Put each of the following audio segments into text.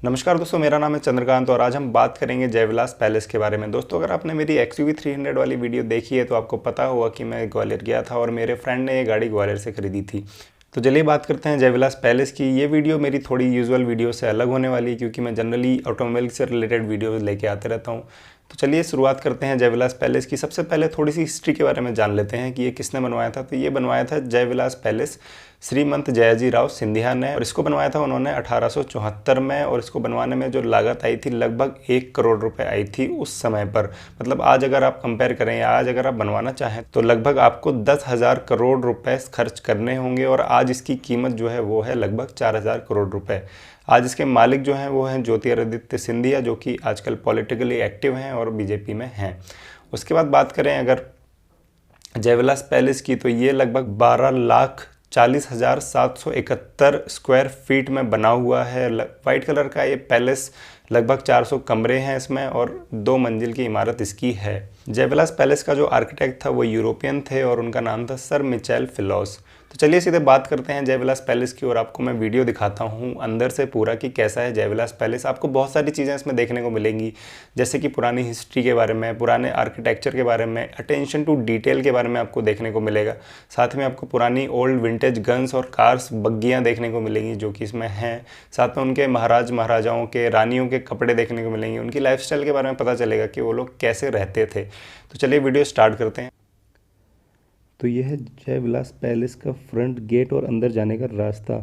नमस्कार दोस्तों, मेरा नाम है चंद्रकांत और आज हम बात करेंगे जयविलास पैलेस के बारे में। दोस्तों, अगर आपने मेरी XUV 300 वाली वीडियो देखी है तो आपको पता होगा कि मैं ग्वालियर गया था और मेरे फ्रेंड ने ये गाड़ी ग्वालियर से खरीदी थी। तो चलिए बात करते हैं जयविलास पैलेस की। ये वीडियो मेरी थोड़ी यूजुअल वीडियो से अलग होने वाली है क्योंकि मैं जनरली ऑटोमोबाइल से रिलेटेड वीडियो लेके आते रहता हूँ। तो चलिए शुरुआत करते हैं जयविलास पैलेस की। सबसे पहले थोड़ी सी हिस्ट्री के बारे में जान लेते हैं कि ये किसने बनवाया था। तो ये बनवाया था जयविलास पैलेस श्रीमंत जयाजी राव सिंधिया ने, और इसको बनवाया था उन्होंने 1874 में। और इसको बनवाने में जो लागत आई थी लगभग 1 करोड़ रुपए आई थी उस समय पर। मतलब आज अगर आप कंपेयर करें या आज अगर आप बनवाना चाहें तो लगभग आपको 10,000 करोड़ रुपए खर्च करने होंगे, और आज इसकी कीमत जो है वो है लगभग 4,000 करोड़ रुपए। आज इसके मालिक जो हैं वो हैं ज्योतिरादित्य सिंधिया, जो कि आजकल पॉलिटिकली एक्टिव हैं और बीजेपी में हैं। उसके बाद बात करें अगर जयविलास पैलेस की, तो ये लगभग 12,40,771 स्क्वायर फीट में बना हुआ है। वाइट कलर का ये पैलेस, लगभग 400 कमरे हैं इसमें और 2 मंजिल की इमारत इसकी है। जयविलास पैलेस का जो आर्किटेक्ट था वो यूरोपियन थे और उनका नाम था सर मिचेल फिलॉस। तो चलिए सीधे बात करते हैं जयविलास पैलेस की, और आपको मैं वीडियो दिखाता हूँ अंदर से पूरा कि कैसा है जयविलास पैलेस। आपको बहुत सारी चीज़ें इसमें देखने को मिलेंगी, जैसे कि पुरानी हिस्ट्री के बारे में, पुराने आर्किटेक्चर के बारे में, अटेंशन टू डिटेल के बारे में आपको देखने को मिलेगा। साथ में आपको पुरानी ओल्ड विंटेज गन्स और कार्स, बग्गियाँ देखने को मिलेंगी जो कि इसमें हैं। साथ में उनके महाराज महाराजाओं के, रानियों के कपड़े देखने को मिलेंगे। उनकी लाइफस्टाइल के बारे में पता चलेगा कि वो लोग कैसे रहते थे। तो चलिए वीडियो स्टार्ट करते हैं। तो यह है जयविलास पैलेस का फ्रंट गेट और अंदर जाने का रास्ता।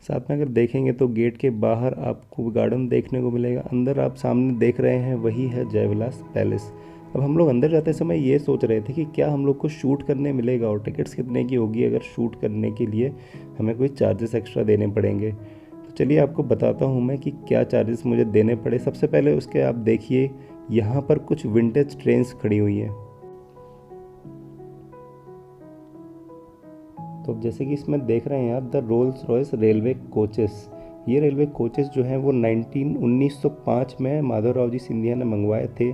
साथ में अगर देखेंगे तो गेट के बाहर आपको गार्डन देखने को मिलेगा। अंदर आप सामने देख रहे हैं वही है जयविलास पैलेस। अब हम लोग अंदर जाते समय ये सोच रहे थे कि क्या हम लोग को शूट करने मिलेगा और टिकट्स कितने की होगी अगर शूट करने के लिए हमें कोई चार्जेस एक्स्ट्रा देने पड़ेंगे। तो चलिए आपको बताता हूँ मैं कि क्या चार्जेस मुझे देने पड़े। सबसे पहले उसके आप देखिए यहाँ पर कुछ विंटेज ट्रेन्स खड़ी हुई हैं। तो जैसे कि इसमें देख रहे हैं आप the Rolls Royce railway coaches. ये रेलवे कोचेस जो हैं वो 1905 में माधवराव जी सिंधिया ने मंगवाए थे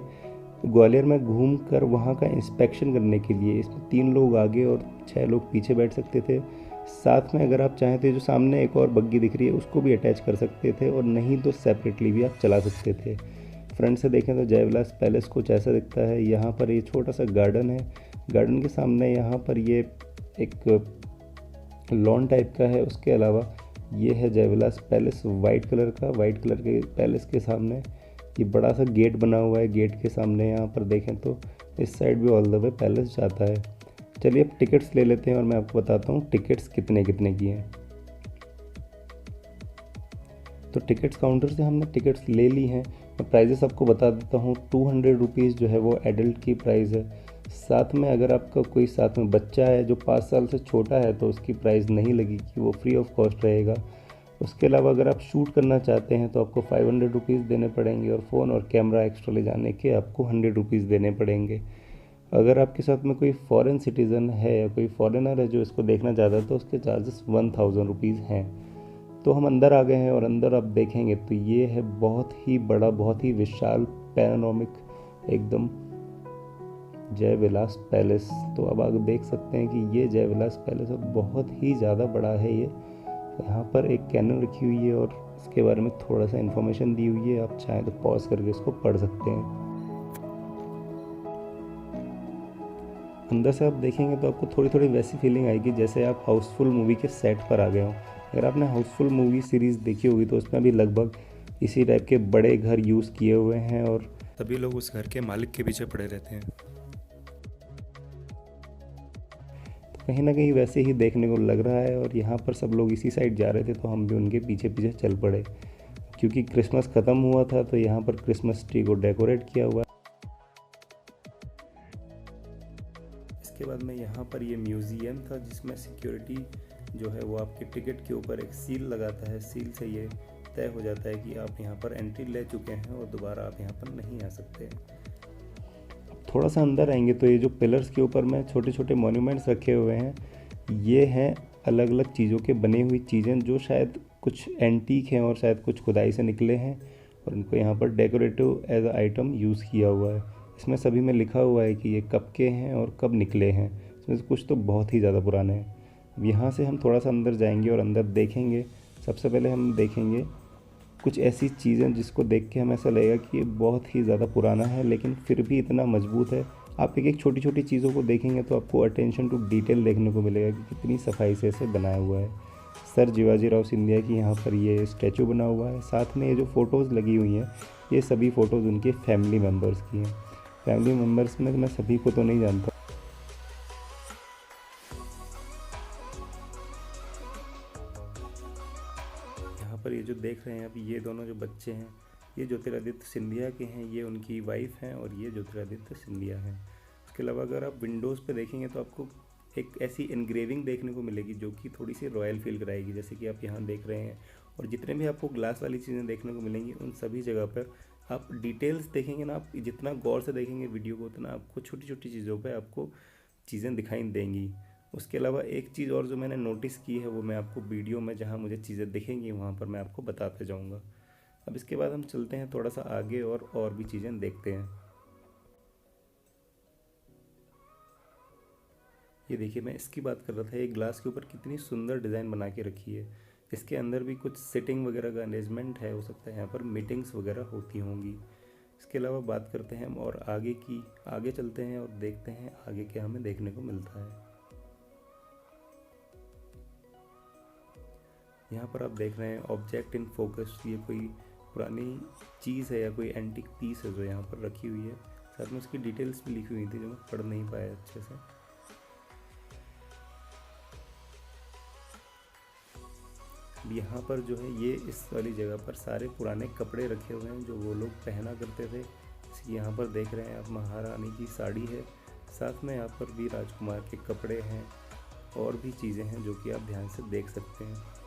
ग्वालियर में घूम कर वहाँ का इंस्पेक्शन करने के लिए। इसमें 3 लोग आगे और 6 लोग पीछे बैठ सकते थे। साथ में अगर आप चाहें तो जो सामने एक और बग्गी दिख रही है उसको भी अटैच कर सकते थे, और नहीं तो सेपरेटली भी आप चला सकते थे। फ्रंट से देखें तो जयविलास पैलेस कुछ ऐसा दिखता है। यहाँ पर ये छोटा सा गार्डन है। गार्डन के सामने यहाँ पर ये एक लॉन टाइप का है। उसके अलावा ये है जयविलास पैलेस वाइट कलर का। वाइट कलर के पैलेस के सामने ये बड़ा सा गेट बना हुआ है। गेट के सामने यहाँ पर देखें तो इस साइड भी ऑल द वे पैलेस जाता है। चलिए अब टिकट्स ले लेते हैं और मैं आपको बताता हूँ टिकट्स कितने कितने की हैं। तो टिकट्स काउंटर से हमने टिकट्स ले ली हैं। मैं प्राइजेस आपको बता देता हूँ। 200 रुपीज़ जो है वो एडल्ट की प्राइस है। साथ में अगर आपका कोई साथ में बच्चा है जो 5 साल से छोटा है तो उसकी प्राइस नहीं लगेगी, वो फ्री ऑफ कॉस्ट रहेगा। उसके अलावा अगर आप शूट करना चाहते हैं तो आपको 500 रुपीज़ देने पड़ेंगे, और फ़ोन और कैमरा एक्स्ट्रा ले जाने के आपको 100 रुपीज़ देने पड़ेंगे। अगर आपके साथ में कोई फॉरेन सिटीज़न है या कोई फॉरेनर है जो इसको देखना चाहता है तो उसके चार्जेस 1000 रुपीज़ हैं। तो हम अंदर आ गए हैं और अंदर आप देखेंगे तो ये है बहुत ही बड़ा, बहुत ही विशाल पैनोरामिक एकदम जयविलास पैलेस। तो अब आप देख सकते हैं कि ये जयविलास पैलेस बहुत ही ज़्यादा बड़ा है। ये यहाँ पर एक कैनन रखी हुई है और इसके बारे में थोड़ा सा इन्फॉर्मेशन दी हुई है। आप चाहें तो पॉज करके इसको पढ़ सकते हैं। अंदर से आप देखेंगे तो आपको थोड़ी थोड़ी वैसी फीलिंग आएगी जैसे आप हाउसफुल मूवी के सेट पर आ गए हो। अगर आपने हाउसफुल मूवी सीरीज़ देखी होगी तो उसमें भी लगभग इसी टाइप के बड़े घर यूज़ किए हुए हैं और सभी लोग उस घर के मालिक के पीछे पड़े रहते हैं। कहीं ना कहीं वैसे ही देखने को लग रहा है। और यहाँ पर सब लोग इसी साइड जा रहे थे तो हम भी उनके पीछे पीछे चल पड़े, क्योंकि क्रिसमस ख़त्म हुआ था तो यहाँ पर क्रिसमस ट्री को डेकोरेट किया हुआ है। इसके बाद में यहाँ पर ये म्यूज़ियम था जिसमें सिक्योरिटी जो है वो आपके टिकट के ऊपर एक सील लगाता है। सील से ये तय हो जाता है कि आप यहाँ पर एंट्री ले चुके हैं और दोबारा आप यहाँ पर नहीं आ सकते। थोड़ा सा अंदर आएंगे तो ये जो पिलर्स के ऊपर में छोटे छोटे मॉन्यूमेंट्स रखे हुए हैं, ये हैं अलग अलग चीज़ों के बनी हुई चीज़ें जो शायद कुछ एंटीक हैं और शायद कुछ खुदाई से निकले हैं, और इनको यहाँ पर decorative as a item use किया हुआ है। इसमें सभी में लिखा हुआ है कि ये कब के हैं और कब निकले हैं। इसमें से कुछ तो बहुत ही ज़्यादा पुराने हैं। अब यहाँ से हम थोड़ा सा अंदर जाएंगे और अंदर देखेंगे। सबसे पहले हम देखेंगे कुछ ऐसी चीज़ें जिसको देख के हमें ऐसा लगेगा कि ये बहुत ही ज़्यादा पुराना है, लेकिन फिर भी इतना मजबूत है। आप एक एक छोटी छोटी चीज़ों को देखेंगे तो आपको अटेंशन टू डिटेल देखने को मिलेगा कि कितनी सफाई से इसे बनाया हुआ है। सर शिवाजी राव सिंधिया की यहाँ पर ये स्टैचू बना हुआ है। साथ में ये जो फ़ोटोज़ लगी हुई हैं, ये सभी फ़ोटोज़ उनके फैमिली मेम्बर्स की हैं। फैमिली मेम्बर्स में मैं सभी को तो नहीं जानता। यहाँ पर ये जो देख रहे हैं आप, ये दोनों जो बच्चे हैं, ये ज्योतिरादित्य सिंधिया के हैं, ये उनकी वाइफ हैं और ये ज्योतिरादित्य सिंधिया हैं। इसके अलावा अगर आप विंडोज़ पे देखेंगे तो आपको एक ऐसी एनग्रेविंग देखने को मिलेगी जो कि थोड़ी सी रॉयल फील कराएगी, जैसे कि आप यहाँ देख रहे हैं। और जितने भी आपको ग्लास वाली चीज़ें देखने को मिलेंगी, उन सभी जगह पर आप डिटेल्स देखेंगे ना, आप जितना गौर से देखेंगे वीडियो को, उतना आपको छोटी छोटी चीज़ों पर आपको चीज़ें दिखाई देंगी। उसके अलावा एक चीज़ और जो मैंने नोटिस की है, वो मैं आपको वीडियो में जहाँ मुझे चीज़ें दिखेंगी वहाँ पर मैं आपको बताते जाऊँगा। अब इसके बाद हम चलते हैं थोड़ा सा आगे और भी चीज़ें देखते हैं। ये देखिए, मैं इसकी बात कर रहा था, ये ग्लास के ऊपर कितनी सुंदर डिज़ाइन बना के रखी है। इसके अंदर भी कुछ सिटिंग वगैरह का अरेंजमेंट है, हो सकता है यहाँ पर मीटिंग्स वगैरह होती होंगी। इसके अलावा बात करते हैं हम और आगे चलते हैं और देखते हैं आगे क्या हमें देखने को मिलता है। यहाँ पर आप देख रहे हैं ऑब्जेक्ट इन फोकस, ये कोई पुरानी चीज़ है या कोई एंटीक पीस है जो यहाँ पर रखी हुई है। साथ में उसकी डिटेल्स भी लिखी हुई थी जो मैं पढ़ नहीं पाया अच्छे से। अब यहाँ पर जो है, ये इस वाली जगह पर सारे पुराने कपड़े रखे हुए हैं जो वो लोग पहना करते थे। जैसे यहाँ पर देख रहे हैं आप, महारानी की साड़ी है, साथ में यहाँ पर भी राजकुमार के कपड़े हैं और भी चीज़ें हैं जो कि आप ध्यान से देख सकते हैं।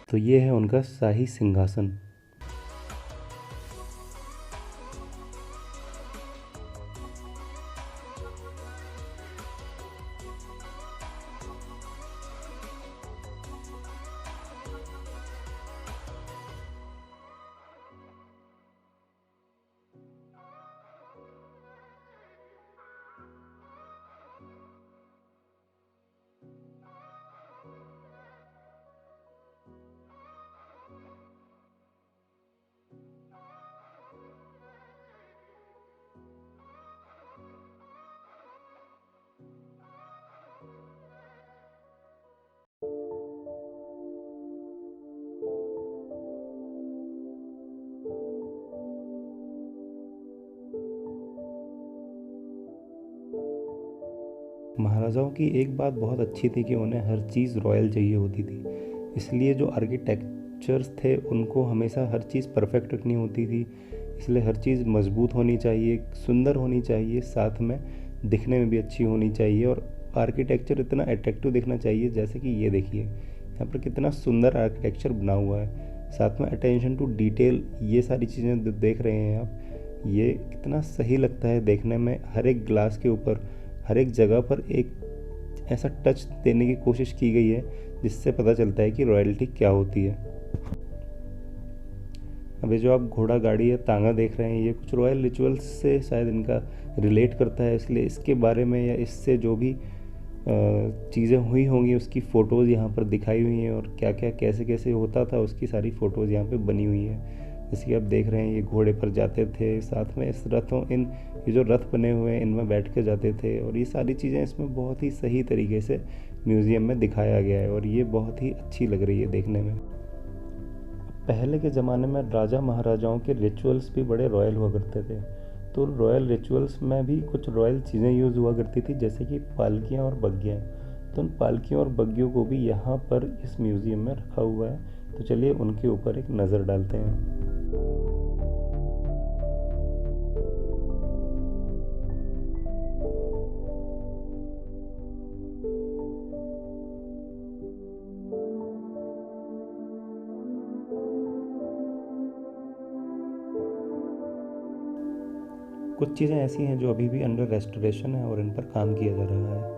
तो ये है उनका शाही सिंहासन। महाराजाओं की एक बात बहुत अच्छी थी कि उन्हें हर चीज़ रॉयल चाहिए होती थी, इसलिए जो आर्किटेक्चर्स थे उनको हमेशा हर चीज़ परफेक्ट रखनी होती थी। इसलिए हर चीज़ मजबूत होनी चाहिए, सुंदर होनी चाहिए, साथ में दिखने में भी अच्छी होनी चाहिए और आर्किटेक्चर इतना अट्रैक्टिव दिखना चाहिए। जैसे कि ये देखिए, यहाँ पर कितना सुंदर आर्किटेक्चर बना हुआ है, साथ में अटेंशन टू डिटेल, ये सारी चीज़ें देख रहे हैं आप, ये कितना सही लगता है देखने में। हर एक ग्लास के ऊपर, हर एक जगह पर एक ऐसा टच देने की कोशिश की गई है जिससे पता चलता है कि रॉयल्टी क्या होती है। अब ये जो आप घोड़ा गाड़ी या तांगा देख रहे हैं, ये कुछ रॉयल रिचुअल्स से शायद इनका रिलेट करता है, इसलिए इसके बारे में या इससे जो भी चीज़ें हुई होंगी उसकी फ़ोटोज़ यहाँ पर दिखाई हुई हैं और क्या क्या कैसे कैसे होता था उसकी सारी फ़ोटोज़ यहाँ पे बनी हुई हैं। जैसे कि आप देख रहे हैं, ये घोड़े पर जाते थे, साथ में इस ये जो रथ बने हुए हैं इनमें बैठ के जाते थे, और ये सारी चीज़ें इसमें बहुत ही सही तरीके से म्यूज़ियम में दिखाया गया है और ये बहुत ही अच्छी लग रही है देखने में। पहले के ज़माने में राजा महाराजाओं के रिचुअल्स भी बड़े रॉयल हुआ करते थे, तो रॉयल रिचुअल्स में भी कुछ रॉयल चीज़ें यूज़ हुआ करती थी, जैसे कि पालकियाँ और बग्गियाँ। तो उन पालकियों और बग्गियों को भी यहाँ पर इस म्यूज़ियम में रखा हुआ है, तो चलिए उनके ऊपर एक नज़र डालते हैं। कुछ चीज़ें ऐसी हैं जो अभी भी अंडर रेस्टोरेशन है और इन पर काम किया जा रहा है।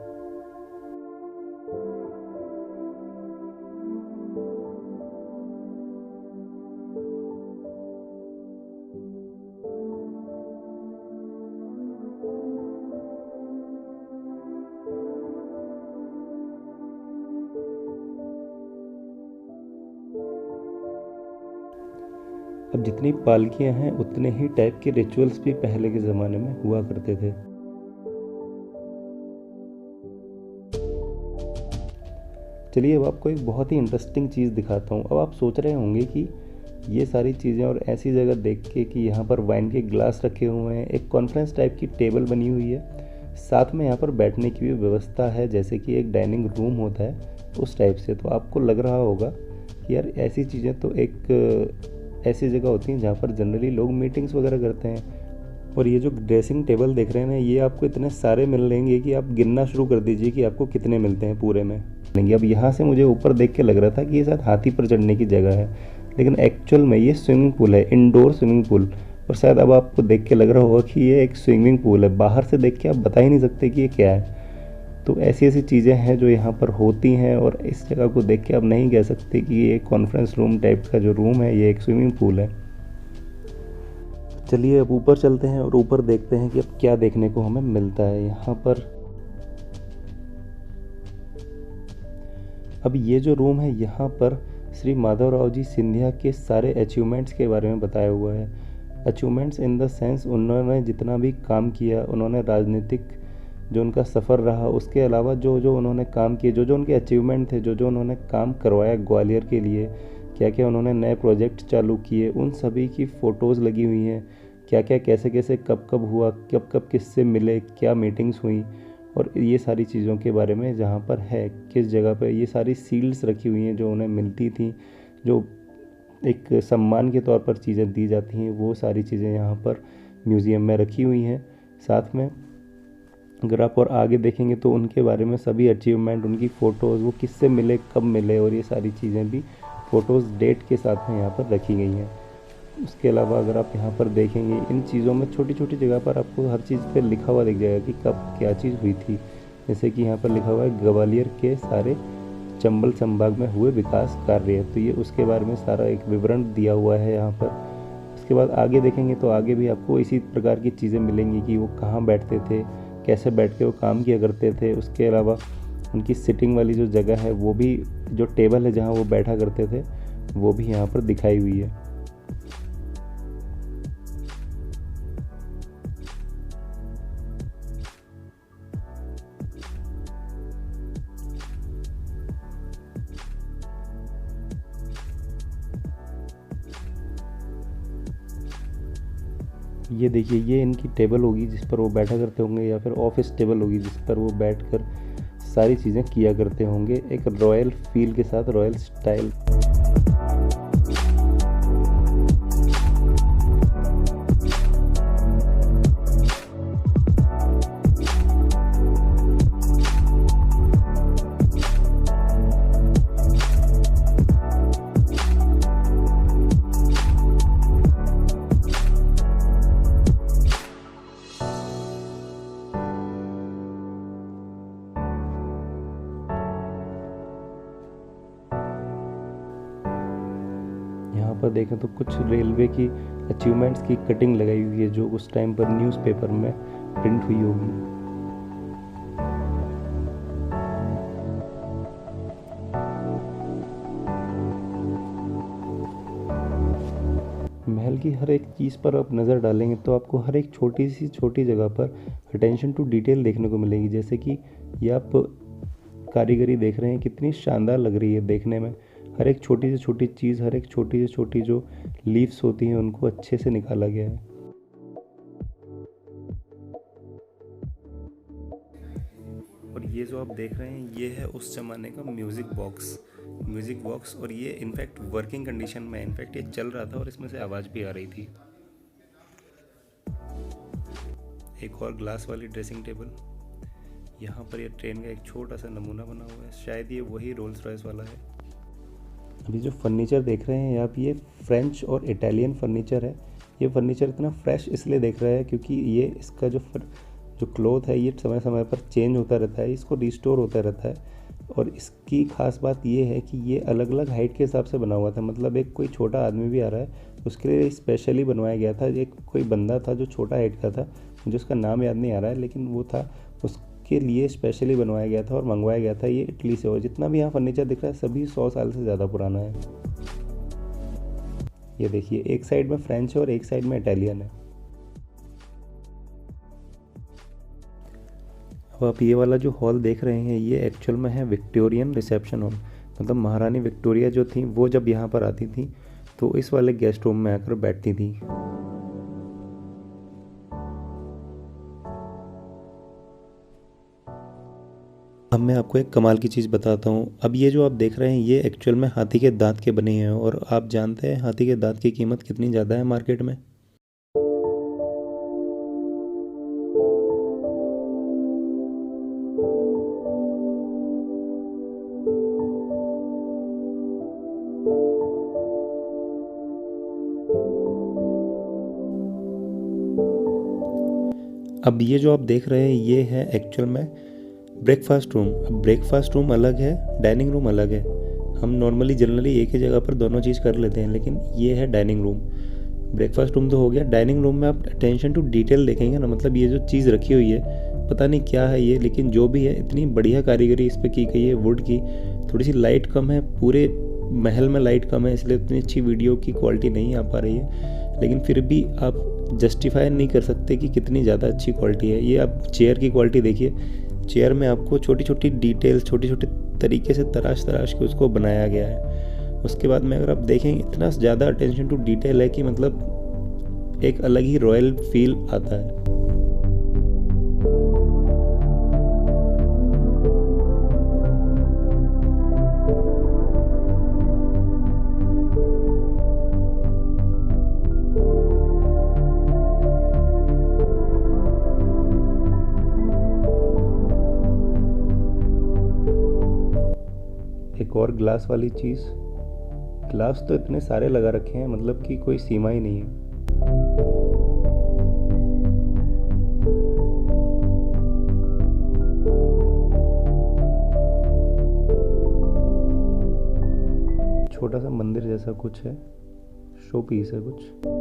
अब जितनी पालकियां हैं उतने ही टाइप के रिचुअल्स भी पहले के ज़माने में हुआ करते थे। चलिए अब आपको एक बहुत ही इंटरेस्टिंग चीज़ दिखाता हूँ। अब आप सोच रहे होंगे कि ये सारी चीज़ें और ऐसी जगह देख के कि यहाँ पर वाइन के ग्लास रखे हुए हैं, एक कॉन्फ्रेंस टाइप की टेबल बनी हुई है, साथ में यहाँ पर बैठने की भी व्यवस्था है, जैसे कि एक डाइनिंग रूम होता है उस टाइप से। तो आपको लग रहा होगा कि यार ऐसी चीज़ें तो एक ऐसी जगह होती हैं जहाँ पर जनरली लोग मीटिंग्स वगैरह करते हैं। और ये जो ड्रेसिंग टेबल देख रहे हैं ना, ये आपको इतने सारे मिल लेंगे कि आप गिनना शुरू कर दीजिए कि आपको कितने मिलते हैं पूरे में। अब यहाँ से मुझे ऊपर देख के लग रहा था कि ये शायद हाथी पर चढ़ने की जगह है, लेकिन एक्चुअल में ये स्विमिंग पूल है, इंडोर स्विमिंग पूल। और शायद अब आपको देख के लग रहा होगा कि ये एक स्विमिंग पूल है, बाहर से देख के आप बता ही नहीं सकते कि ये क्या है। तो ऐसी ऐसी चीज़ें हैं जो यहाँ पर होती हैं, और इस जगह को देख के आप नहीं कह सकते कि ये कॉन्फ्रेंस रूम टाइप का जो रूम है ये एक स्विमिंग पूल है। चलिए अब ऊपर चलते हैं और ऊपर देखते हैं कि अब क्या देखने को हमें मिलता है यहाँ पर। अब ये जो रूम है यहाँ पर श्री माधवराव जी सिंधिया के सारे अचीवमेंट्स के बारे में बताया हुआ है। अचीवमेंट्स इन द सेंस उन्होंने जितना भी काम किया, उन्होंने राजनीतिक जो उनका सफ़र रहा, उसके अलावा जो जो उन्होंने काम किए, जो जो उनके अचीवमेंट थे, जो जो उन्होंने काम करवाया ग्वालियर के लिए, क्या क्या उन्होंने नए प्रोजेक्ट चालू किए, उन सभी की फ़ोटोज़ लगी हुई हैं। क्या क्या कैसे कैसे कब कब हुआ, कब कब किससे मिले, क्या मीटिंग्स हुई, और ये सारी चीज़ों के बारे में जहाँ पर है, किस जगह पर ये सारी सील्स रखी हुई हैं जो उन्हें मिलती थी, जो एक सम्मान के तौर पर चीज़ें दी जाती हैं, वो सारी चीज़ें यहाँ पर म्यूज़ियम में रखी हुई हैं। साथ में अगर आप और आगे देखेंगे तो उनके बारे में सभी अचीवमेंट, उनकी फ़ोटोज़, वो किससे मिले, कब मिले, और ये सारी चीज़ें भी फ़ोटोज़ डेट के साथ में यहाँ पर रखी गई हैं। उसके अलावा अगर आप यहाँ पर देखेंगे, इन चीज़ों में छोटी छोटी जगह पर आपको हर चीज़ पे लिखा हुआ दिख जाएगा कि कब क्या चीज़ हुई थी। जैसे कि यहाँ पर लिखा हुआ है ग्वालियर के सारे चंबल संभाग में हुए विकास कार्य, तो ये उसके बारे में सारा एक विवरण दिया हुआ है यहाँ पर। उसके बाद आगे देखेंगे तो आगे भी आपको इसी प्रकार की चीज़ें मिलेंगी कि वो कहाँ बैठते थे, कैसे बैठ के वो काम किया करते थे। उसके अलावा उनकी सिटिंग वाली जो जगह है, वो भी जो टेबल है जहाँ वो बैठा करते थे, वो भी यहाँ पर दिखाई हुई है। ये देखिए, ये इनकी टेबल होगी जिस पर वो बैठा करते होंगे, या फिर ऑफिस टेबल होगी जिस पर वो बैठकर सारी चीज़ें किया करते होंगे, एक रॉयल फील के साथ, रॉयल स्टाइल। यहाँ पर देखें तो कुछ रेलवे की अचीवमेंट्स की कटिंग लगाई हुई है जो उस टाइम पर न्यूज़पेपर में प्रिंट हुई होगी। महल की हर एक चीज़ पर आप नज़र डालेंगे तो आपको हर एक छोटी सी छोटी जगह पर अटेंशन टू डिटेल देखने को मिलेगी। जैसे कि ये आप कारीगरी देख रहे हैं, कितनी शानदार लग रही है देखने में। हर एक छोटी से छोटी चीज़, हर एक छोटी से छोटी जो लीव्स होती हैं उनको अच्छे से निकाला गया है। और ये जो आप देख रहे हैं ये है उस ज़माने का म्यूज़िक बॉक्स, और ये इनफैक्ट वर्किंग कंडीशन में, इनफैक्ट ये चल रहा था और इसमें से आवाज़ भी आ रही थी। एक और ग्लास वाली ड्रेसिंग टेबल, यहाँ पर ये ट्रेन का एक छोटा सा नमूना बना हुआ है, शायद ये वही रोल्स रॉयस वाला है। अभी जो फर्नीचर देख रहे हैं आप, ये फ्रेंच और इटालियन फर्नीचर है। ये फर्नीचर इतना फ्रेश इसलिए देख रहा है क्योंकि ये इसका जो क्लॉथ है ये समय समय पर चेंज होता रहता है, इसको रिस्टोर होता रहता है। और इसकी ख़ास बात ये है कि ये अलग अलग हाइट के हिसाब से बना हुआ था, मतलब एक कोई छोटा आदमी भी आ रहा है उसके लिए स्पेशली बनवाया गया था। एक कोई बंदा था जो छोटा हाइट का था, मुझे उसका नाम याद नहीं आ रहा है, लेकिन वो था, उसके लिए स्पेशली बनवाया गया था और मंगवाया गया था। ये इटली से, और जितना भी यहाँ फर्नीचर दिख रहा है सभी 100 साल से ज़्यादा पुराना है। ये देखिए, एक साइड में फ्रेंच है और एक साइड में इटालियन है। अब आप ये वाला जो हॉल देख रहे हैं, ये एक्चुअल में है विक्टोरियन रिसेप्शन हॉल। मतलब महारानी विक्टोरिया जो थी वो जब यहाँ पर आती थी तो इस वाले गेस्ट रूम में आकर बैठती थी। अब मैं आपको एक कमाल की चीज़ बताता हूँ। अब ये जो आप देख रहे हैं ये एक्चुअल में हाथी के दांत के बने हैं, और आप जानते हैं हाथी के दांत की कीमत कितनी ज़्यादा है मार्केट में। अब ये जो आप देख रहे हैं ये है एक्चुअल में ब्रेकफास्ट रूम। अब ब्रेकफास्ट रूम अलग है, डाइनिंग रूम अलग है। हम नॉर्मली जनरली एक ही जगह पर दोनों चीज़ कर लेते हैं, लेकिन ये है डाइनिंग रूम। ब्रेकफास्ट रूम तो हो गया, डाइनिंग रूम में आप अटेंशन टू डिटेल देखेंगे ना, मतलब ये जो चीज़ रखी हुई है पता नहीं क्या है ये, लेकिन जो भी है इतनी बढ़िया कारीगरी इस पर की गई है वुड की। थोड़ी सी लाइट कम है, पूरे महल में लाइट कम है, इसलिए उतनी अच्छी वीडियो की क्वालिटी नहीं आ पा रही है, लेकिन फिर भी आप जस्टिफाई नहीं कर सकते कि कितनी ज़्यादा अच्छी क्वालिटी है। ये आप चेयर की क्वालिटी देखिए, चेयर में आपको छोटी छोटी डिटेल्स छोटे छोटे तरीके से तराश तराश के उसको बनाया गया है। उसके बाद में अगर आप देखेंगे इतना ज़्यादा अटेंशन टू डिटेल है कि मतलब एक अलग ही रॉयल फील आता है। एक और ग्लास वाली चीज़, ग्लास तो इतने सारे लगा रखे हैं मतलब कि कोई सीमा ही नहीं है। छोटा सा मंदिर जैसा कुछ है, शो पीस है कुछ।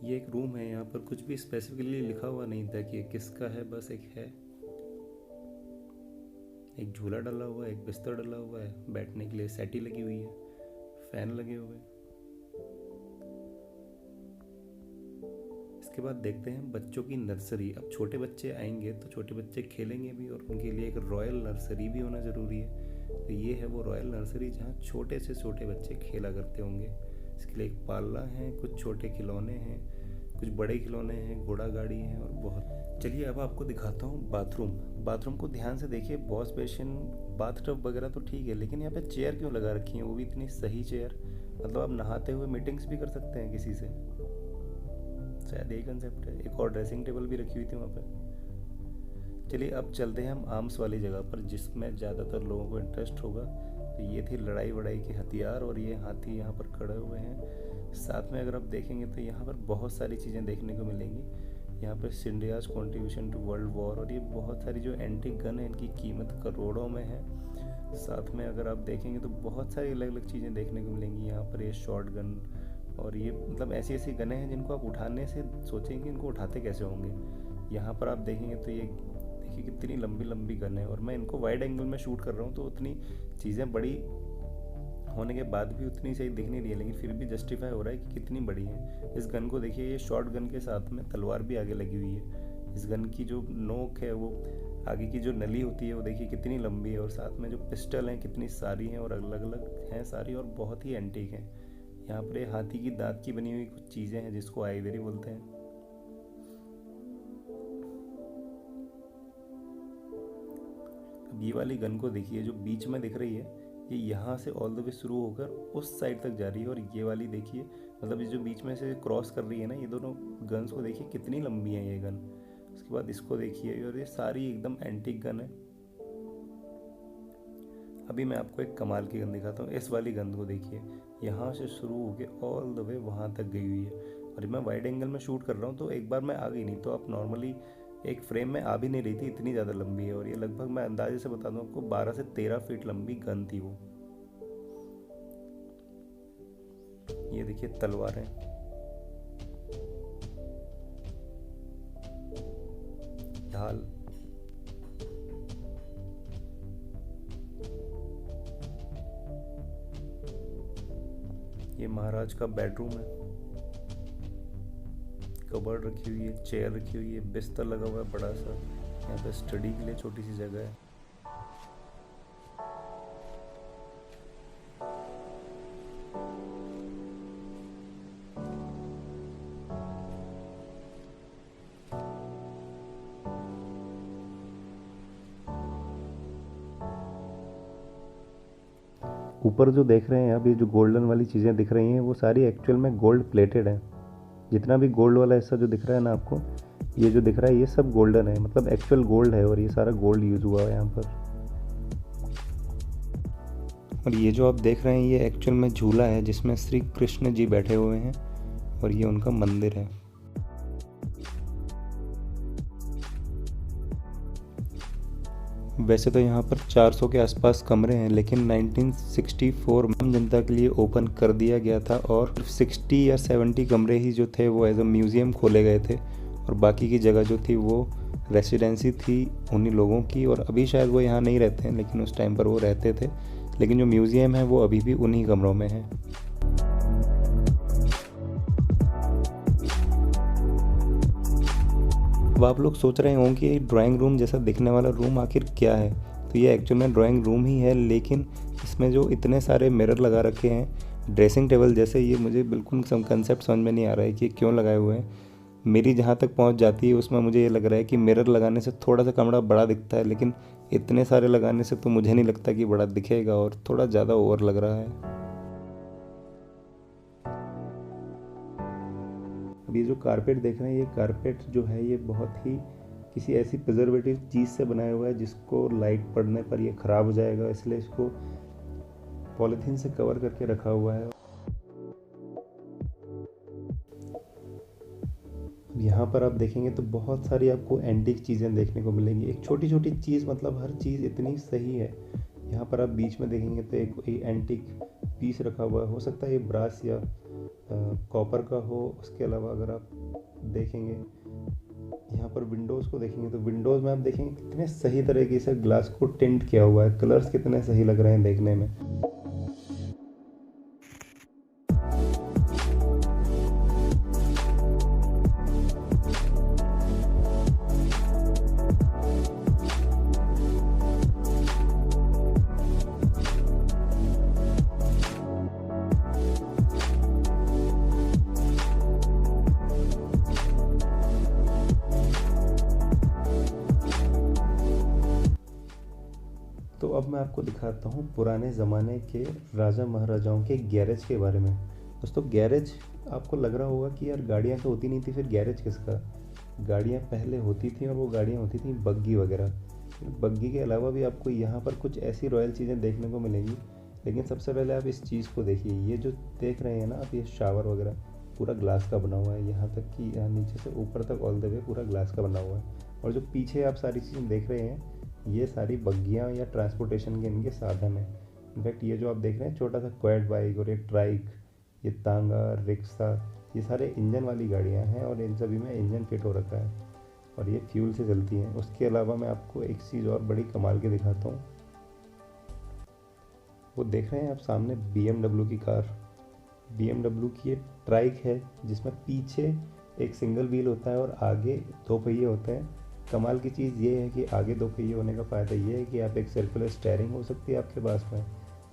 ये एक रूम है, यहाँ पर कुछ भी स्पेसिफिकली लिखा हुआ नहीं था कि ये किसका है, बस एक है। एक झूला डला हुआ है, एक बिस्तर डला हुआ है, बैठने के लिए सेटी लगी हुई है, फैन लगे हुए हैं। इसके बाद देखते हैं बच्चों की नर्सरी। अब छोटे बच्चे आएंगे तो छोटे बच्चे खेलेंगे भी, और उनके लिए एक रॉयल नर्सरी भी होना ज़रूरी है। तो ये है वो रॉयल नर्सरी जहाँ छोटे से छोटे बच्चे खेला करते होंगे। इसके लिए एक पाला है, कुछ छोटे खिलौने हैं, कुछ बड़े खिलौने हैं, घोड़ा गाड़ी है और बहुत। चलिए अब आपको दिखाता हूँ बाथरूम। बाथरूम को ध्यान से देखिए, वॉश बेसिन बाथटब वगैरह तो ठीक है, लेकिन यहाँ पे चेयर क्यों लगा रखी है, वो भी इतनी सही चेयर। मतलब आप नहाते हुए मीटिंग्स भी कर सकते हैं किसी से, शायद यही कंसेप्ट है। एक और ड्रेसिंग टेबल भी रखी हुई थी वहाँ पे। चलिए अब चलते हैं हम आर्म्स वाली जगह पर, जिसमें ज़्यादातर लोगों को इंटरेस्ट होगा। तो ये थी लड़ाई वड़ाई के हथियार, और ये हाथी यहाँ पर खड़े हुए हैं। साथ में अगर आप देखेंगे तो यहाँ पर बहुत सारी चीज़ें देखने को मिलेंगी। यहाँ पर सिंडियाज कॉन्ट्रीब्यूशन टू वर्ल्ड वॉर, और ये बहुत सारी जो एंटीक गन है इनकी कीमत करोड़ों में है। साथ में अगर आप देखेंगे तो बहुत सारी अलग अलग चीज़ें देखने को मिलेंगी। यहाँ पर ये शॉर्ट गन, और ये मतलब ऐसी ऐसी गनें हैं जिनको आप उठाने से सोचेंगे इनको उठाते कैसे होंगे। यहाँ पर आप देखेंगे तो ये देखिए कितनी लंबी लंबी गन है, और मैं इनको वाइड एंगल में शूट कर रहा हूँ तो उतनी चीज़ें बड़ी होने के बाद भी उतनी सही दिख नहीं रही है, लेकिन फिर भी जस्टिफाई हो रहा है कि कितनी बड़ी है। इस गन को देखिए, ये शॉर्ट गन के साथ में तलवार भी आगे लगी हुई है। इस गन की जो नोक है, वो आगे की जो नली होती है वो देखिए कितनी लंबी है, और साथ में जो पिस्टल हैं कितनी सारी हैं और अलग अलग हैं सारी, और बहुत ही एंटीक हैं। यहाँ पर ये हाथी की दांत की बनी हुई कुछ चीज़ें हैं जिसको आइवरी बोलते हैं। अब ये वाली गन को देखिए जो बीच में दिख रही है, ये यहाँ से ऑल द वे शुरू होकर उस साइड तक जा रही है, और ये वाली देखिए मतलब ये जो बीच में से क्रॉस कर रही है ना, ये दोनों गन्स को देखिए कितनी लंबी है ये गन। उसके बाद इसको देखिए, और ये सारी एकदम एंटीक गन है। अभी मैं आपको एक कमाल की गन दिखाता हूँ। इस वाली गन को देखिए, यहाँ से शुरू होके ऑल द वे वहाँ तक गई हुई है। और मैं वाइड एंगल में शूट कर रहा हूँ तो एक बार मैं आ गई, नहीं तो आप नॉर्मली एक फ्रेम में आ भी नहीं रही थी, इतनी ज़्यादा लंबी है। और ये लगभग मैं अंदाजे से बता दूँ आपको 12 से 13 फीट लंबी गन थी वो। ये देखिए तलवारें, ढाल, ये महाराज का बेडरूम है। कबर्ड रखी हुई है, चेयर रखी हुई है, बिस्तर लगा हुआ है बड़ा सा। यहाँ पे स्टडी के लिए छोटी सी जगह है। ऊपर जो देख रहे हैं आप, ये जो गोल्डन वाली चीज़ें दिख रही हैं वो सारी एक्चुअल में गोल्ड प्लेटेड है। जितना भी गोल्ड वाला हिस्सा जो दिख रहा है ना आपको, ये जो दिख रहा है ये सब गोल्डन है, मतलब एक्चुअल गोल्ड है और ये सारा गोल्ड यूज़ हुआ है यहाँ पर। और ये जो आप देख रहे हैं ये एक्चुअल में झूला है जिसमें श्री कृष्ण जी बैठे हुए हैं और ये उनका मंदिर है। वैसे तो यहाँ पर 400 के आसपास कमरे हैं, लेकिन 1964 में जनता के लिए ओपन कर दिया गया था और 60 या 70 कमरे ही जो थे वो एज अ म्यूज़ियम खोले गए थे और बाकी की जगह जो थी वो रेसिडेंसी थी उन्हीं लोगों की। और अभी शायद वो यहाँ नहीं रहते हैं, लेकिन उस टाइम पर वो रहते थे। लेकिन जो म्यूज़ियम है वो अभी भी उन्हीं कमरों में है। अब आप लोग सोच रहे होंगे कि ड्राइंग रूम जैसा दिखने वाला रूम आखिर क्या है, तो ये एक्चुअल में ड्राइंग रूम ही है, लेकिन इसमें जो इतने सारे मिरर लगा रखे हैं ड्रेसिंग टेबल जैसे, ये मुझे बिल्कुल कंसेप्ट समझ में नहीं आ रहा है कि क्यों लगाए हुए हैं। मेरी जहाँ तक पहुँच जाती है उसमें मुझे ये लग रहा है कि मिरर लगाने से थोड़ा सा कमरा बड़ा दिखता है, लेकिन इतने सारे लगाने से तो मुझे नहीं लगता कि बड़ा दिखेगा और थोड़ा ज़्यादा ओवर लग रहा है। अब ये जो कारपेट देख रहे हैं, ये कारपेट जो है ये बहुत ही किसी ऐसी प्रिजर्वेटिव चीज़ से बनाया हुआ है जिसको लाइट पड़ने पर ये ख़राब हो जाएगा, इसलिए इसको पॉलीथीन से कवर करके रखा हुआ है। यहाँ पर आप देखेंगे तो बहुत सारी आपको एंटीक चीज़ें देखने को मिलेंगी। एक छोटी छोटी चीज़, मतलब हर चीज़ इतनी सही है। यहाँ पर आप बीच में देखेंगे तो एक एंटीक पीस रखा हुआ है, हो सकता है ये ब्रास या कॉपर का हो। उसके अलावा अगर आप देखेंगे यहाँ पर विंडोज़ को देखेंगे तो विंडोज़ में आप देखेंगे कितने सही तरीके से ग्लास को टिंट किया हुआ है, कलर्स कितने सही लग रहे हैं देखने में। तो अब मैं आपको दिखाता हूँ पुराने ज़माने के राजा महाराजाओं के गैरेज के बारे में। दोस्तों गैरेज आपको लग रहा होगा कि यार गाड़ियाँ तो होती नहीं थी, फिर गैरेज किसका। गाड़ियाँ पहले होती थी और वो गाड़ियाँ होती थी बग्गी वगैरह। बग्गी के अलावा भी आपको यहाँ पर कुछ ऐसी रॉयल चीज़ें देखने को मिलेंगी, लेकिन सबसे पहले आप इस चीज़ को देखिए। ये जो देख रहे हैं ना आप, ये शावर वगैरह पूरा ग्लास का बना हुआ है, यहाँ तक कि यहाँ नीचे से ऊपर तक ऑल द वे पूरा ग्लास का बना हुआ है। और जो पीछे आप सारी चीज़ें देख रहे हैं ये सारी बग्गियाँ या ट्रांसपोर्टेशन के इनके साधन हैं। इनफैक्ट ये जो आप देख रहे हैं छोटा सा क्वेड बाइक और ये ट्राइक, ये तांगा, रिक्शा, ये सारे इंजन वाली गाड़ियाँ हैं और इन सभी में इंजन फिट हो रखा है और ये फ्यूल से चलती हैं। उसके अलावा मैं आपको एक चीज़ और बड़ी कमाल के दिखाता हूँ। वो देख रहे हैं आप सामने BMW की कार। BMW की ये ट्राइक है जिसमें पीछे एक सिंगल व्हील होता है और आगे 2 पहिए होते हैं। कमाल की चीज़ ये है कि आगे 2 पहिए होने का फ़ायदा ये है कि आप एक सर्कुलर स्टीयरिंग हो सकती है आपके पास में,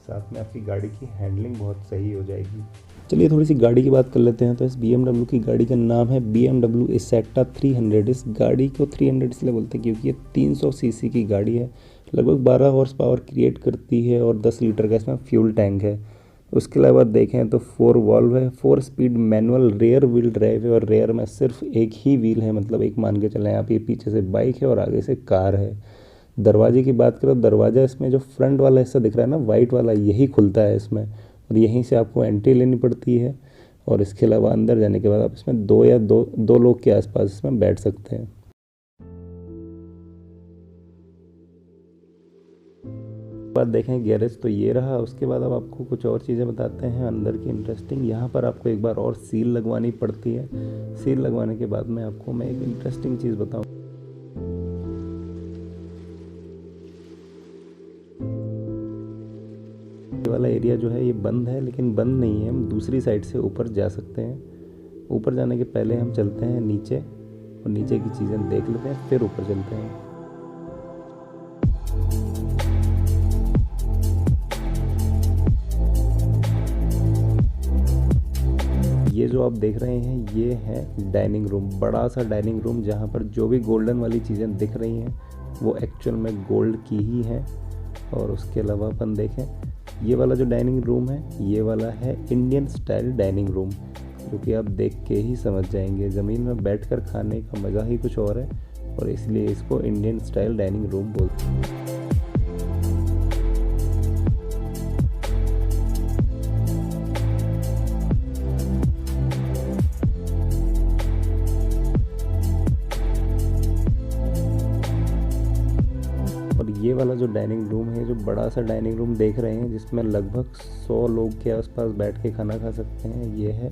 साथ में आपकी गाड़ी की हैंडलिंग बहुत सही हो जाएगी। चलिए थोड़ी सी गाड़ी की बात कर लेते हैं। तो इस BMW की गाड़ी का नाम है BMW Isetta 300। इस गाड़ी को 300 इसलिए बोलते हैं क्योंकि ये 300 सीसी की गाड़ी है, लगभग 12 हॉर्स पावर क्रिएट करती है और 10 लीटर का इसमें फ्यूल टैंक है। उसके अलावा देखें तो 4 वॉल्व है, 4 speed manual rear wheel drive है और रेयर में सिर्फ एक ही व्हील है, मतलब एक मान के चलें आप, ये पीछे से बाइक है और आगे से कार है। दरवाजे की बात करें तो दरवाज़ा इसमें जो फ्रंट वाला हिस्सा दिख रहा है ना, वाइट वाला, यही खुलता है इसमें, और यहीं से आपको एंट्री लेनी पड़ती है। और इसके अलावा अंदर जाने के बाद आप इसमें दो लोग के आसपास इसमें बैठ सकते हैं। बाद देखें गैरेज तो ये रहा। उसके बाद अब आपको कुछ और चीज़ें बताते हैं अंदर की इंटरेस्टिंग। यहाँ पर आपको एक बार और सील लगवानी पड़ती है। सील लगवाने के बाद में आपको मैं एक इंटरेस्टिंग चीज़ बताऊँ। ये वाला एरिया जो है ये बंद है, लेकिन बंद नहीं है, हम दूसरी साइड से ऊपर जा सकते हैं। ऊपर जाने के पहले हम चलते हैं नीचे, और नीचे की चीज़ें देख लेते हैं, फिर ऊपर चलते हैं। ये जो आप देख रहे हैं ये है डाइनिंग रूम, बड़ा सा डाइनिंग रूम, जहाँ पर जो भी गोल्डन वाली चीज़ें दिख रही हैं वो एक्चुअल में गोल्ड की ही हैं। और उसके अलावा अपन देखें, ये वाला जो डाइनिंग रूम है ये वाला है इंडियन स्टाइल डाइनिंग रूम, जो कि आप देख के ही समझ जाएंगे। ज़मीन में बैठकर खाने का मज़ा ही कुछ और है, और इसलिए इसको इंडियन स्टाइल डाइनिंग रूम बोलते हैं। और ये वाला जो डाइनिंग रूम है, जो बड़ा सा डाइनिंग रूम देख रहे हैं, जिसमें लगभग 100 लोग के आसपास बैठ के खाना खा सकते हैं, ये है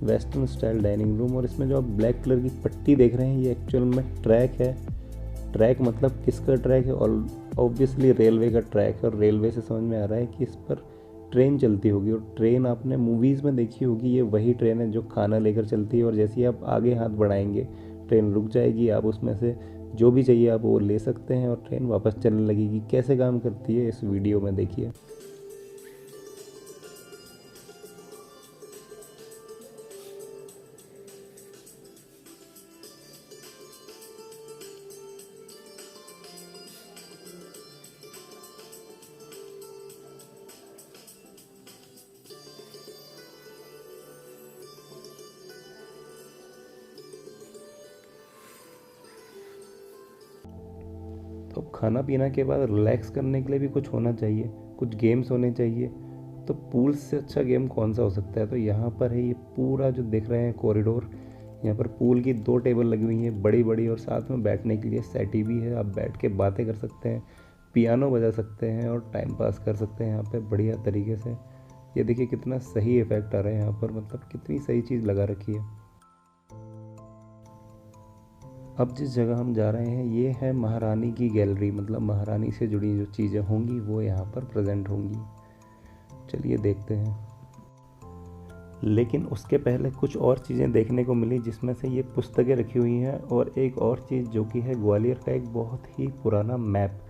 वेस्टर्न स्टाइल डाइनिंग रूम। और इसमें जो आप ब्लैक कलर की पट्टी देख रहे हैं ये एक्चुअल में ट्रैक है। ट्रैक मतलब किसका ट्रैक है? और ऑब्वियसली रेलवे का ट्रैक है। और रेलवे से समझ में आ रहा है कि इस पर ट्रेन चलती होगी, और ट्रेन आपने मूवीज़ में देखी होगी, ये वही ट्रेन है जो खाना लेकर चलती है। और जैसे ही आप आगे हाथ बढ़ाएंगे ट्रेन रुक जाएगी, आप उसमें से जो भी चाहिए आप वो ले सकते हैं, और ट्रेन वापस चलने लगेगी। कैसे काम करती है इस वीडियो में देखिए। तो खाना पीना के बाद रिलैक्स करने के लिए भी कुछ होना चाहिए, कुछ गेम्स होने चाहिए। तो पूल से अच्छा गेम कौन सा हो सकता है? तो यहाँ पर है ये पूरा जो देख रहे हैं कॉरिडोर, यहाँ पर पूल की 2 टेबल लगी हुई हैं बड़ी बड़ी, और साथ में बैठने के लिए सेटी भी है। आप बैठ के बातें कर सकते हैं, पियानो बजा सकते हैं, और टाइम पास कर सकते हैं यहाँ पे बढ़िया तरीके से। ये देखिए कितना सही इफ़ेक्ट आ रहा है यहाँ पर, मतलब कितनी सही चीज़ लगा रखी है। अब जिस जगह हम जा रहे हैं ये है महारानी की गैलरी, मतलब महारानी से जुड़ी जो चीज़ें होंगी वो यहाँ पर प्रेजेंट होंगी। चलिए देखते हैं। लेकिन उसके पहले कुछ और चीज़ें देखने को मिली, जिसमें से ये पुस्तकें रखी हुई हैं, और एक और चीज़ जो कि है ग्वालियर का एक बहुत ही पुराना मैप।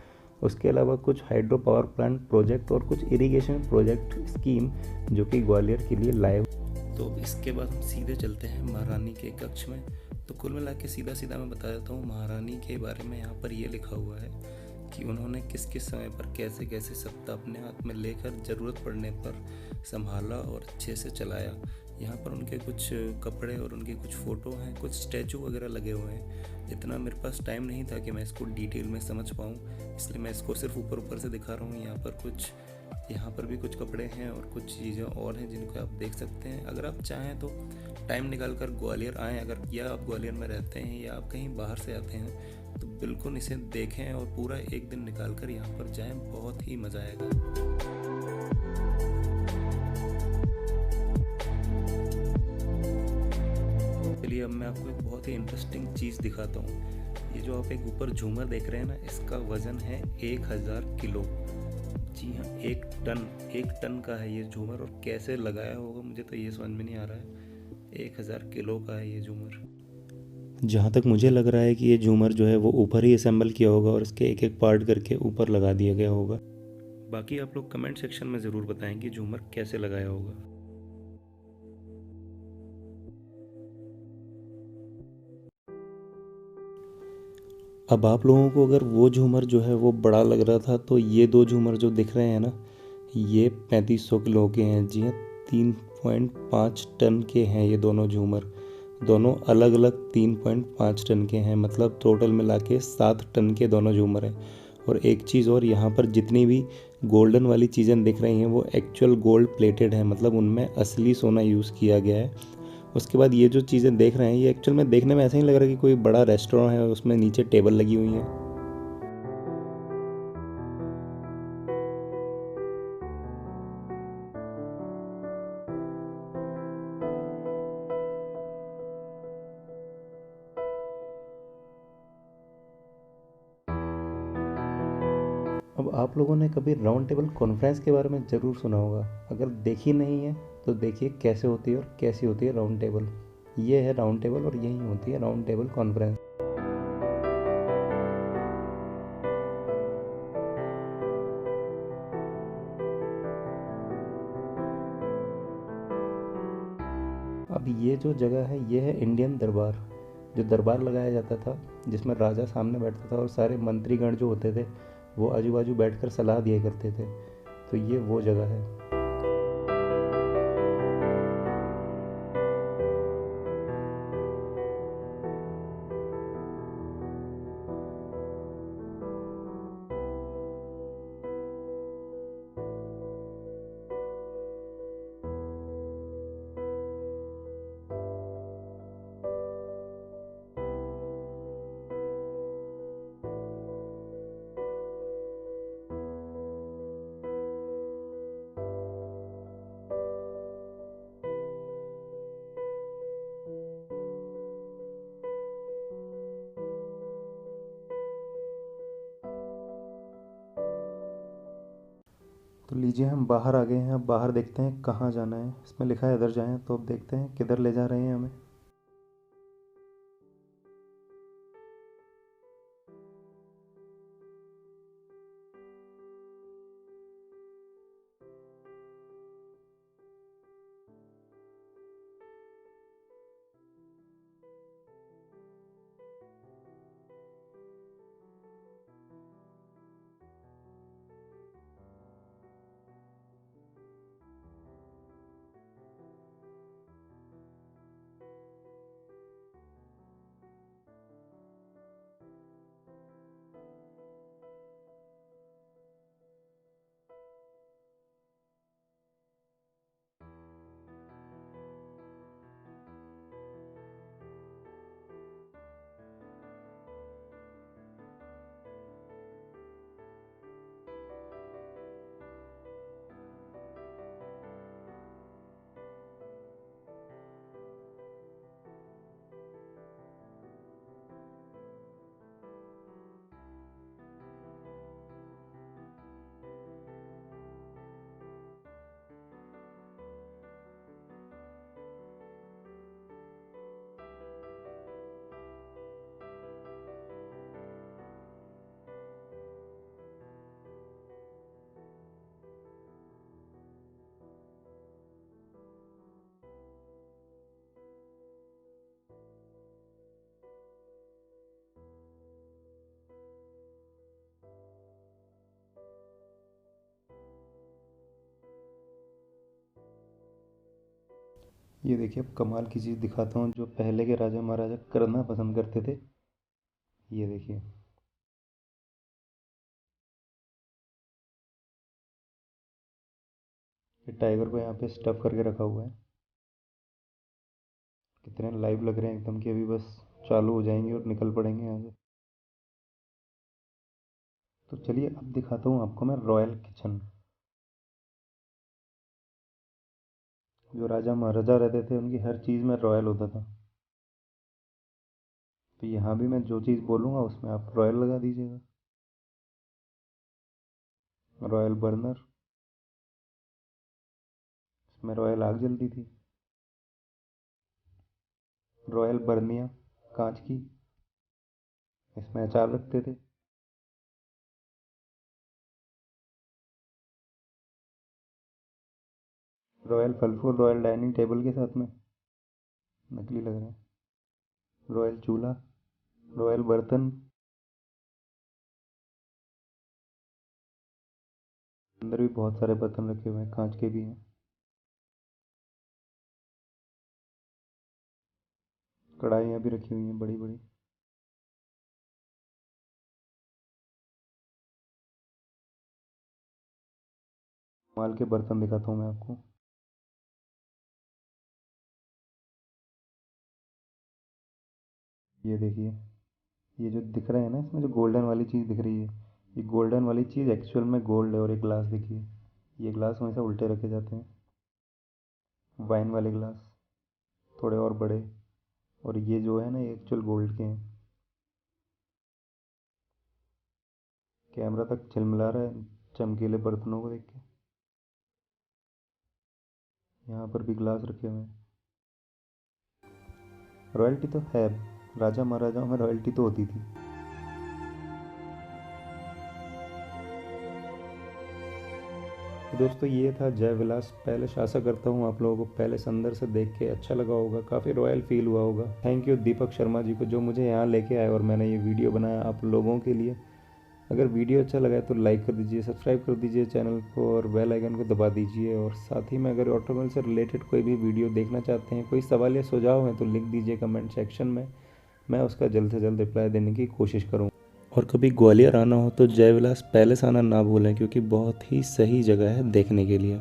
उसके अलावा कुछ हाइड्रो पावर प्लांट प्रोजेक्ट और कुछ इरिगेशन प्रोजेक्ट स्कीम जो कि ग्वालियर के लिए लाए। तो इसके बाद हम सीधे चलते हैं महारानी के कक्ष में। तो कुल मिला के सीधा सीधा मैं बता देता हूँ महारानी के बारे में। यहाँ पर ये लिखा हुआ है कि उन्होंने किस किस समय पर कैसे कैसे सत्ता अपने हाथ में लेकर ज़रूरत पड़ने पर संभाला और अच्छे से चलाया। यहाँ पर उनके कुछ कपड़े और उनके कुछ फ़ोटो हैं, कुछ स्टैचू वगैरह लगे हुए हैं। इतना मेरे पास टाइम नहीं था कि मैं इसको डिटेल में समझ पाऊँ, इसलिए मैं इसको सिर्फ ऊपर ऊपर से दिखा रहा हूँ। यहाँ पर भी कुछ कपड़े हैं और कुछ चीज़ें और हैं जिनको आप देख सकते हैं। अगर आप चाहें तो टाइम निकाल कर ग्वालियर आएँ, अगर या आप ग्वालियर में रहते हैं या आप कहीं बाहर से आते हैं तो बिल्कुल इसे देखें और पूरा एक दिन निकाल कर यहाँ पर जाएं, बहुत ही मज़ा आएगा। चलिए अब मैं आपको एक बहुत ही इंटरेस्टिंग चीज़ दिखाता हूँ। ये जो आप एक ऊपर झूमर देख रहे हैं ना, इसका वज़न है 1000 किलो। जी हाँ, 1 टन का है ये झूमर। और कैसे लगाया होगा मुझे तो ये समझ में नहीं आ रहा है। 1000 किलो का है ये झूमर। जहाँ तक मुझे लग रहा है कि ये झूमर जो है वो ऊपर ही असेंबल किया होगा और इसके एक एक पार्ट करके ऊपर लगा दिया गया होगा। बाकी आप लोग कमेंट सेक्शन में ज़रूर बताएं कि झूमर कैसे लगाया होगा। अब आप लोगों को अगर वो झूमर जो है वो बड़ा लग रहा था, तो ये 2 झूमर जो दिख रहे हैं ना, ये 3500 किलो के हैं। जी हाँ, 3.5 टन के हैं ये दोनों झूमर। दोनों अलग अलग 3.5 टन के हैं, मतलब टोटल मिला के 7 टन के दोनों झूमर हैं। और एक चीज़ और, यहाँ पर जितनी भी गोल्डन वाली चीज़ें दिख रही हैं वो एक्चुअल गोल्ड प्लेटेड है, मतलब उनमें असली सोना यूज़ किया गया है। उसके बाद ये जो चीज़ें देख रहे हैं ये एक्चुअल में देखने में ऐसा ही लग रहा है कि कोई बड़ा रेस्टोरेंट है, उसमें नीचे टेबल लगी हुई हैं। अब आप लोगों ने कभी राउंड टेबल कॉन्फ्रेंस के बारे में ज़रूर सुना होगा। अगर देखी नहीं है तो देखिए कैसे होती है और कैसी होती है राउंड टेबल। ये है राउंड टेबल और यही होती है राउंड टेबल कॉन्फ्रेंस। अब ये जो जगह है ये है इंडियन दरबार, जो दरबार लगाया जाता था जिसमें राजा सामने बैठता था और सारे मंत्रीगण जो होते थे वो आजू बाजू बैठकर सलाह दिया करते थे। तो ये वो जगह है। तो लीजिए हम बाहर आ गए हैं। अब बाहर देखते हैं कहाँ जाना है। इसमें लिखा है इधर जाएं, तो अब देखते हैं किधर ले जा रहे हैं हमें। ये देखिए अब कमाल की चीज़ दिखाता हूँ जो पहले के राजा महाराजा करना पसंद करते थे। ये देखिए, ये टाइगर को यहाँ पे स्टफ करके रखा हुआ है। कितने लाइव लग रहे हैं एकदम, कि अभी बस चालू हो जाएंगे और निकल पड़ेंगे यहाँ से। तो चलिए अब दिखाता हूँ आपको मैं रॉयल किचन। जो राजा महाराजा रहते थे उनकी हर चीज़ में रॉयल होता था। तो यहाँ भी मैं जो चीज़ बोलूँगा उसमें आप रॉयल लगा दीजिएगा। रॉयल बर्नर, इसमें रॉयल आग जलती थी। रॉयल बर्नियाँ, कांच की, इसमें अचार रखते थे। रॉयल फल फूल रॉयल डाइनिंग टेबल के साथ में, नकली लग रहे हैं। रॉयल चूल्हा, रॉयल बर्तन, अंदर भी बहुत सारे बर्तन रखे हुए हैं, कांच के भी हैं। कढ़ाइयाँ भी रखी हुई हैं बड़ी बड़ी। माल के बर्तन दिखाता हूँ मैं आपको। ये देखिए, ये जो दिख रहे हैं ना, इसमें जो गोल्डन वाली चीज़ दिख रही है, ये गोल्डन वाली चीज़ एक्चुअल में गोल्ड है। और एक ग्लास देखिए, ये ग्लास हमेशा उल्टे रखे जाते हैं, वाइन वाले ग्लास, थोड़े और बड़े। और ये जो है ना, ये एक्चुअल गोल्ड के हैं। कैमरा तक झिलमिला रहा है चमकीले बर्तनों को देख के। यहाँ पर भी ग्लास रखे हुए हैं। रॉयल्टी तो है, राजा महाराजाओं में रॉयल्टी तो होती थी। तो दोस्तों, ये था जय विलास पैलेस। आशा करता हूँ आप लोगों को पैलेस अंदर से देख के अच्छा लगा होगा, काफ़ी रॉयल फील हुआ होगा। थैंक यू दीपक शर्मा जी को, जो मुझे यहाँ लेके आए और मैंने ये वीडियो बनाया आप लोगों के लिए। अगर वीडियो अच्छा लगा है तो लाइक कर दीजिए, सब्सक्राइब कर दीजिए चैनल को और बेल आइकन को दबा दीजिए। और साथ ही में अगर ऑटोमोबाइल से रिलेटेड कोई भी वीडियो देखना चाहते हैं, कोई सवाल या सुझाव है तो लिख दीजिए कमेंट सेक्शन में, मैं उसका जल्द से जल्द रिप्लाई देने की कोशिश करूँ। और कभी ग्वालियर आना हो तो जय विलास पैलेस आना ना भूलें, क्योंकि बहुत ही सही जगह है देखने के लिए।